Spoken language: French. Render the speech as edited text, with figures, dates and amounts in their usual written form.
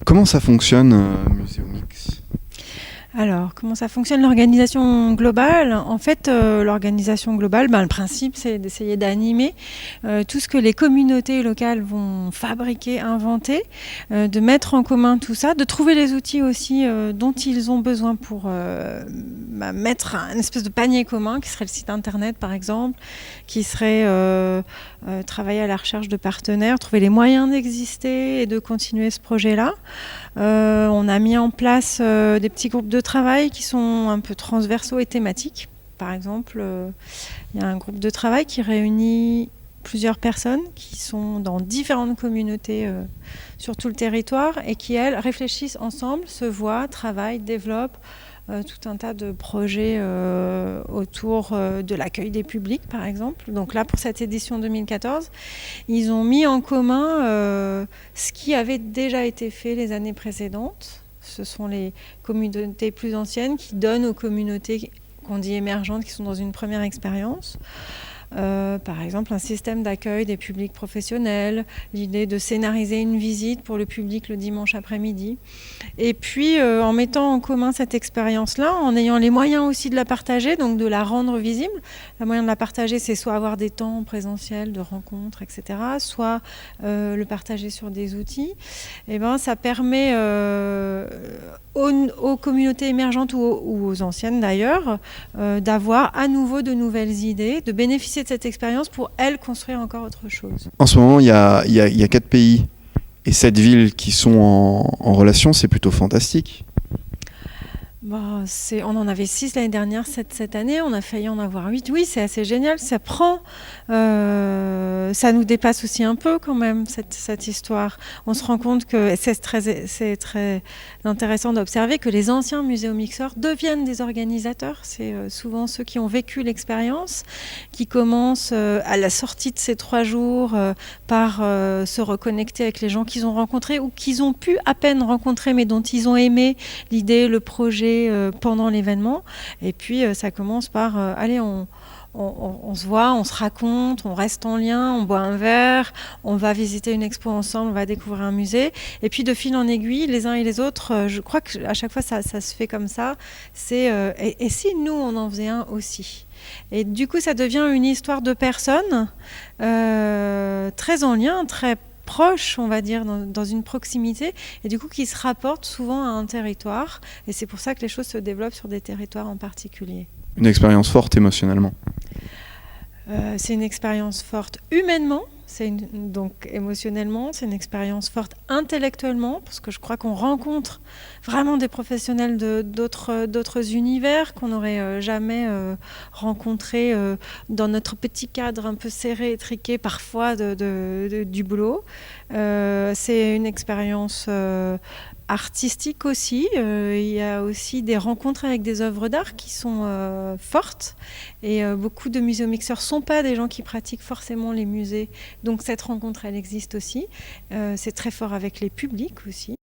Comment ça fonctionne, Muséomix? Alors, comment ça fonctionne l'organisation globale? En fait, l'organisation globale, le principe, c'est d'essayer d'animer tout ce que les communautés locales vont fabriquer, inventer, de mettre en commun tout ça, de trouver les outils aussi dont ils ont besoin pour mettre une espèce de panier commun, qui serait le site internet par exemple, qui serait travailler à la recherche de partenaires, trouver les moyens d'exister et de continuer ce projet-là. On a mis en place des petits groupes de travail qui sont un peu transversaux et thématiques. Par exemple, il y a un groupe de travail qui réunit plusieurs personnes qui sont dans différentes communautés sur tout le territoire et qui, elles, réfléchissent ensemble, se voient, travaillent, développent tout un tas de projets autour de l'accueil des publics, par exemple. Donc là, pour cette édition 2014, ils ont mis en commun ce qui avait déjà été fait les années précédentes. Ce sont les communautés plus anciennes qui donnent aux communautés qu'on dit émergentes, qui sont dans une première expérience. Par exemple, un système d'accueil des publics professionnels, l'idée de scénariser une visite pour le public le dimanche après-midi. Et puis, en mettant en commun cette expérience-là, en ayant les moyens aussi de la partager, donc de la rendre visible. Le moyen de la partager, c'est soit avoir des temps présentiels de rencontres, etc., soit le partager sur des outils. Et ça permet aux communautés émergentes ou aux anciennes d'ailleurs, d'avoir à nouveau de nouvelles idées, de bénéficier de cette expérience pour elles construire encore autre chose. En ce moment, il y a 4 pays et 7 villes qui sont en relation, c'est plutôt fantastique. On en avait 6 l'année dernière, 7 cette année, on a failli en avoir 8. Oui, c'est assez génial, ça prend, ça nous dépasse aussi un peu quand même, cette histoire. On se rend compte que c'est très intéressant d'observer que les anciens muséomixeurs deviennent des organisateurs. C'est souvent ceux qui ont vécu l'expérience, qui commencent à la sortie de ces 3 jours par se reconnecter avec les gens qu'ils ont rencontrés ou qu'ils ont pu à peine rencontrer, mais dont ils ont aimé l'idée, le projet, pendant l'événement. Et puis ça commence par allez, on se voit, on se raconte, on reste en lien, on boit un verre, on va visiter une expo ensemble, on va découvrir un musée. Et puis de fil en aiguille, les uns et les autres, je crois qu'à chaque fois ça se fait comme ça. C'est et si nous on en faisait un aussi? Et du coup ça devient une histoire de personnes très en lien, très proches, on va dire, dans une proximité, et du coup qui se rapportent souvent à un territoire. Et c'est pour ça que les choses se développent sur des territoires en particulier. Une expérience forte émotionnellement. C'est une expérience forte humainement, donc émotionnellement, c'est une expérience forte intellectuellement, parce que je crois qu'on rencontre vraiment des professionnels d'autres univers qu'on n'aurait jamais rencontrés dans notre petit cadre un peu serré, étriqué parfois du boulot. C'est une expérience artistique aussi. Il y a aussi des rencontres avec des œuvres d'art qui sont fortes. Et beaucoup de muséomixeurs ne sont pas des gens qui pratiquent forcément les musées. Donc cette rencontre, elle existe aussi. C'est très fort avec les publics aussi.